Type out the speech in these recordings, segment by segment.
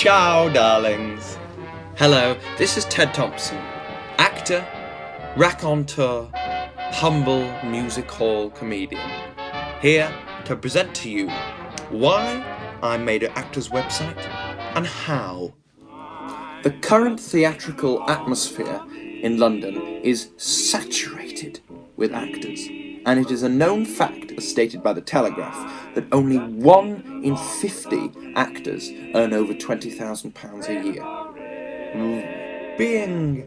Ciao, darlings. Hello, this is Ted Thompson, actor, raconteur, humble music hall comedian, here to present to you why I made an actor's website and how. The current theatrical atmosphere in London is saturated with actors, and it is a known fact, as stated by the Telegraph, that only 1 in 50 actors earn over £20,000 a year. Being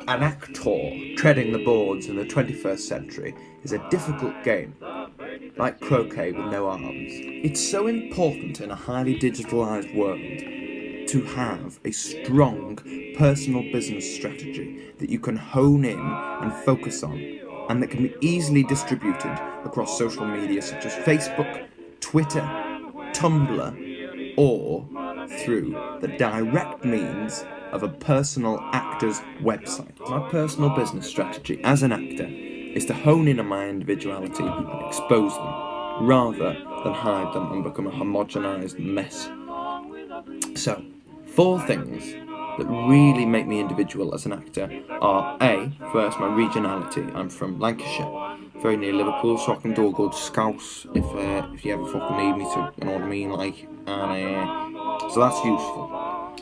an actor treading the boards in the 21st century is a difficult game, like croquet with no arms. It's so important in a highly digitalised world to have a strong personal business strategy that you can hone in and focus on, and that can be easily distributed across social media such as Facebook, Twitter, Tumblr, or through the direct means of a personal actor's website. My personal business strategy as an actor is to hone in on my individuality and expose them, rather than hide them and become a homogenised mess. So, 4 things that really make me individual as an actor are first, my regionality. I'm from Lancashire, very near Liverpool, so I can do a good scouse if you ever fucking need me to, you know what I mean, like, and so that's useful.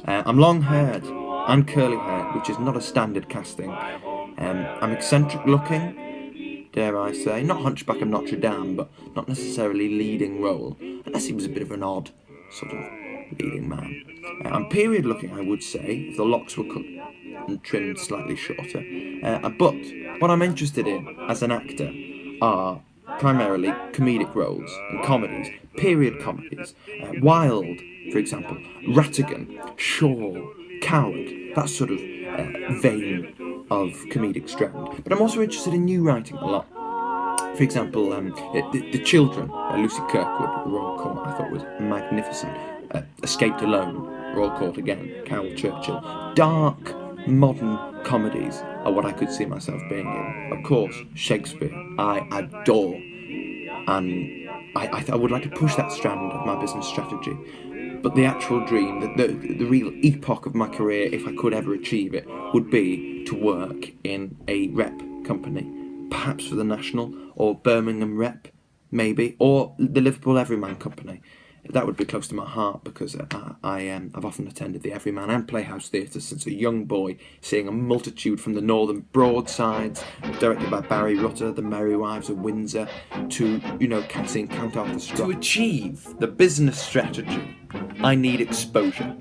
I'm long haired and curly haired, which is not a standard casting. I'm eccentric looking, dare I say, not Hunchback of Notre Dame, but not necessarily leading role, unless he was a bit of an odd sort of leading man. I'm period looking, I would say, if the locks were cut and trimmed slightly shorter. But what I'm interested in as an actor are primarily comedic roles and comedies, period comedies. Wilde, for example, Rattigan, Shaw, Coward, that sort of vein of comedic strand. But I'm also interested in new writing a lot. For example, The Children by Lucy Kirkwood, the Royal Court, I thought was magnificent. Escaped Alone, Royal Court again, Carol Churchill. Dark, modern comedies are what I could see myself being in. Of course, Shakespeare, I adore, and I would like to push that strand of my business strategy. But the actual dream, the real epoch of my career, if I could ever achieve it, would be to work in a rep company, perhaps for the National, or Birmingham Rep, maybe, or the Liverpool Everyman Company. That would be close to my heart, because I've often attended the Everyman and Playhouse Theatre since a young boy, seeing a multitude from the northern Broadsides, directed by Barry Rutter, The Merry Wives of Windsor, to, seeing Count Arthur Strong. To achieve the business strategy, I need exposure.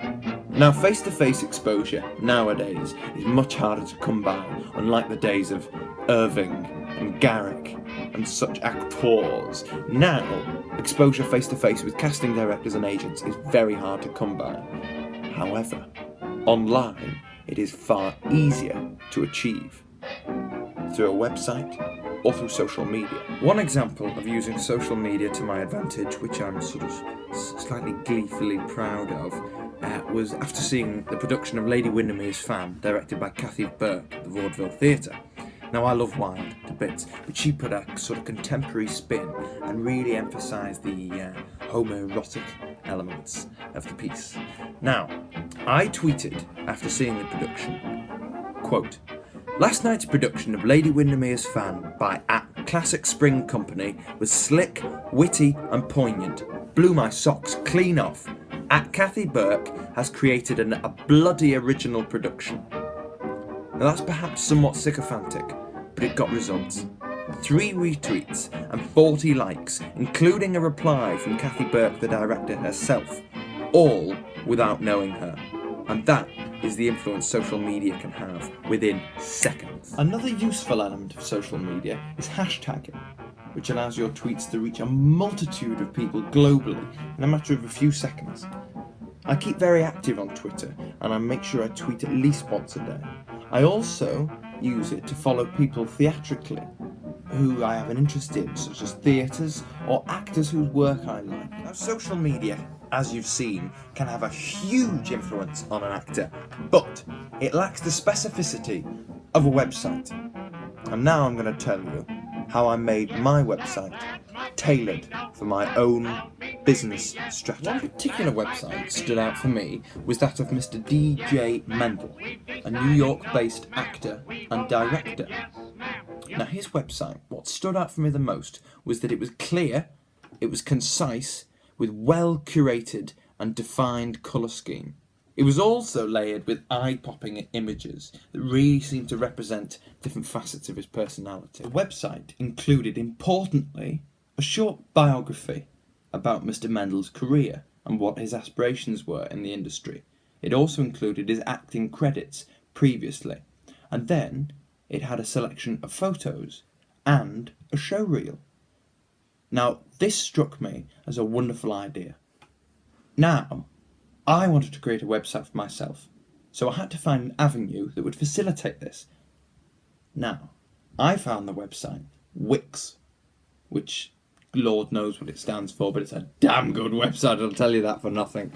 Now, face-to-face exposure nowadays is much harder to come by, unlike the days of Irving and Garrick and such actors. Now, exposure face-to-face with casting directors and agents is very hard to come by. However, online, it is far easier to achieve through a website or through social media. One example of using social media to my advantage, which I'm sort of slightly gleefully proud of, was after seeing the production of Lady Windermere's Fan, directed by Kathy Burke at the Vaudeville Theatre. Now, I love Wilde to bits, but she put a sort of contemporary spin and really emphasised the homoerotic elements of the piece. Now, I tweeted after seeing the production, quote, "Last night's production of Lady Windermere's Fan by Classic Spring Company was slick, witty and poignant. Blew my socks clean off. Kathy Burke has created a bloody original production." Now, that's perhaps somewhat sycophantic, but it got results. 3 retweets and 40 likes, including a reply from Kathy Burke, the director herself, all without knowing her. And that is the influence social media can have within seconds. Another useful element of social media is hashtagging, which allows your tweets to reach a multitude of people globally in a matter of a few seconds. I keep very active on Twitter, and I make sure I tweet at least once a day. I also use it to follow people theatrically who I have an interest in, such as theatres or actors whose work I like. Now, social media, as you've seen, can have a huge influence on an actor, but it lacks the specificity of a website. And now I'm going to tell you how I made my website tailored for my own business strategy. One particular website stood out for me was that of Mr. DJ Mendel, a New York-based actor and director. Now his website, what stood out for me the most was that it was clear, it was concise, with well-curated and defined colour scheme. It was also layered with eye-popping images that really seemed to represent different facets of his personality. The website included, importantly, a short biography about Mr. Mendel's career and what his aspirations were in the industry. It also included his acting credits previously, and then it had a selection of photos and a show reel. Now, this struck me as a wonderful idea. Now, I wanted to create a website for myself, so I had to find an avenue that would facilitate this. Now, I found the website Wix, which Lord knows what it stands for, but it's a damn good website, I'll tell you that for nothing.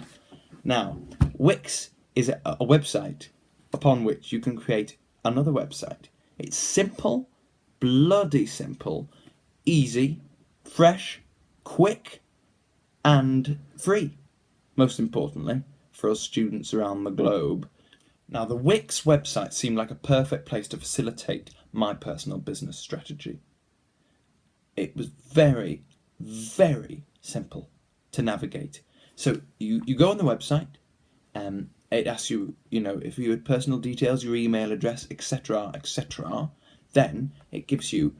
Now, Wix is a website upon which you can create another website. It's simple, bloody simple, easy, fresh, quick, and free. Most importantly, for us students around the globe. Now, the Wix website seemed like a perfect place to facilitate my personal business strategy. It was very, very simple to navigate. So you go on the website, it asks you, if you had personal details, your email address, etc., etc. Then it gives you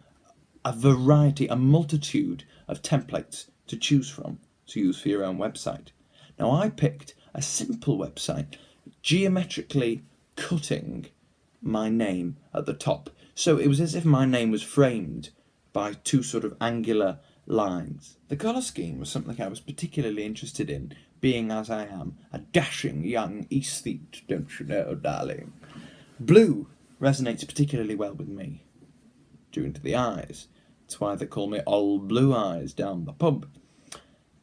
a variety, a multitude of templates to choose from to use for your own website. Now, I picked a simple website, geometrically cutting my name at the top. So it was as if my name was framed by two sort of angular lines. The colour scheme was something I was particularly interested in, being as I am a dashing young aesthete, don't you know, darling. Blue resonates particularly well with me, due to the eyes. That's why they call me Old Blue Eyes down the pub.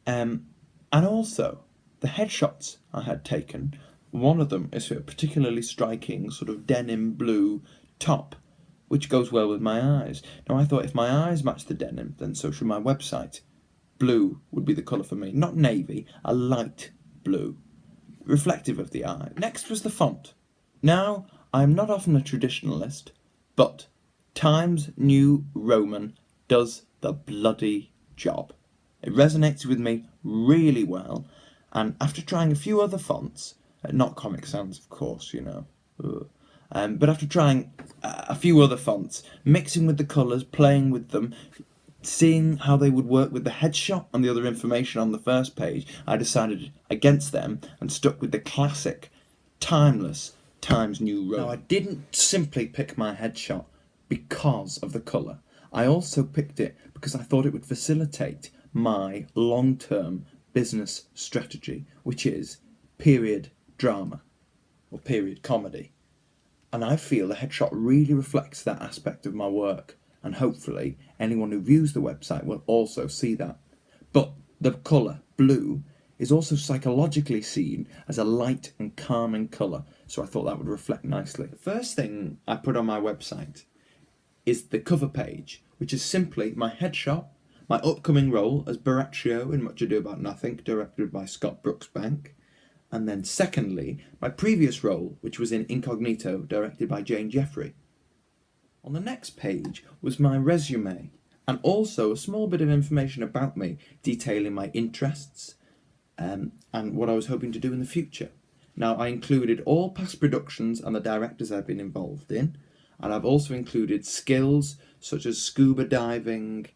And also, the headshots I had taken, one of them is a particularly striking sort of denim blue top, which goes well with my eyes. Now, I thought if my eyes match the denim, then so should my website. Blue would be the colour for me, not navy, a light blue, reflective of the eye. Next was the font. Now, I am not often a traditionalist, but Times New Roman does the bloody job. It resonates with me really well, and after trying a few other fonts, not Comic Sans, of course, but after trying a few other fonts, mixing with the colours, playing with them, seeing how they would work with the headshot and the other information on the first page, I decided against them and stuck with the classic, timeless Times New Roman. Now, I didn't simply pick my headshot because of the colour. I also picked it because I thought it would facilitate my long-term business strategy, which is period drama or period comedy. And I feel the headshot really reflects that aspect of my work, and hopefully anyone who views the website will also see that. But the colour, blue, is also psychologically seen as a light and calming colour, so I thought that would reflect nicely. The first thing I put on my website is the cover page, which is simply my headshot, my upcoming role as Borachio in Much Ado About Nothing, directed by Scott Brooksbank, and then secondly, my previous role, which was in Incognito, directed by Jane Jeffrey. On the next page was my resume, and also a small bit of information about me, detailing my interests and what I was hoping to do in the future. Now, I included all past productions and the directors I've been involved in, and I've also included skills such as scuba diving,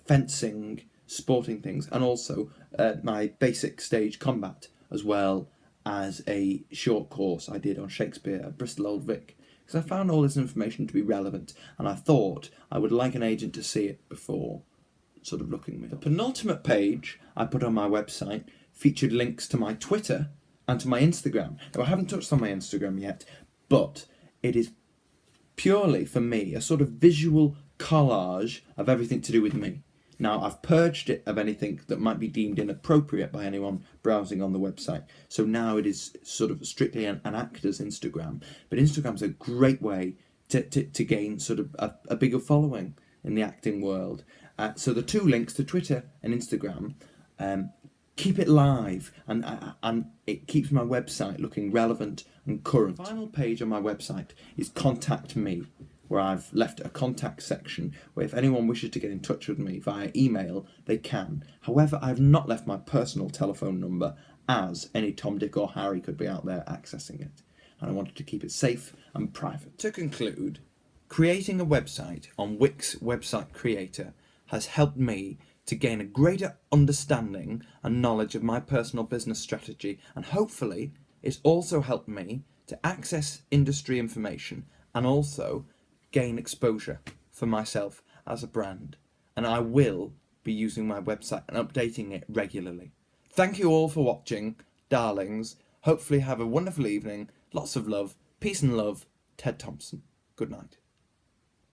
fencing, sporting things, and also my basic stage combat, as well as a short course I did on Shakespeare at Bristol Old Vic, because I found all this information to be relevant, and I thought I would like an agent to see it before sort of looking me up. The penultimate page I put on my website featured links to my Twitter and to my Instagram. Now, I haven't touched on my Instagram yet, but it is purely, for me, a sort of visual collage of everything to do with me. Now, I've purged it of anything that might be deemed inappropriate by anyone browsing on the website. So now it is sort of strictly an actor's Instagram. But Instagram's a great way to gain sort of a bigger following in the acting world. So the two links to Twitter and Instagram Keep it live, and it keeps my website looking relevant and current. The final page on my website is Contact Me, where I've left a contact section where if anyone wishes to get in touch with me via email, they can. However, I've not left my personal telephone number, as any Tom, Dick or Harry could be out there accessing it, and I wanted to keep it safe and private. To conclude, creating a website on Wix Website Creator has helped me to gain a greater understanding and knowledge of my personal business strategy, and hopefully it's also helped me to access industry information and also gain exposure for myself as a brand. And I will be using my website and updating it regularly. Thank you all for watching, darlings. Hopefully have a wonderful evening. Lots of love. Peace and love. Ted Thompson. Good night.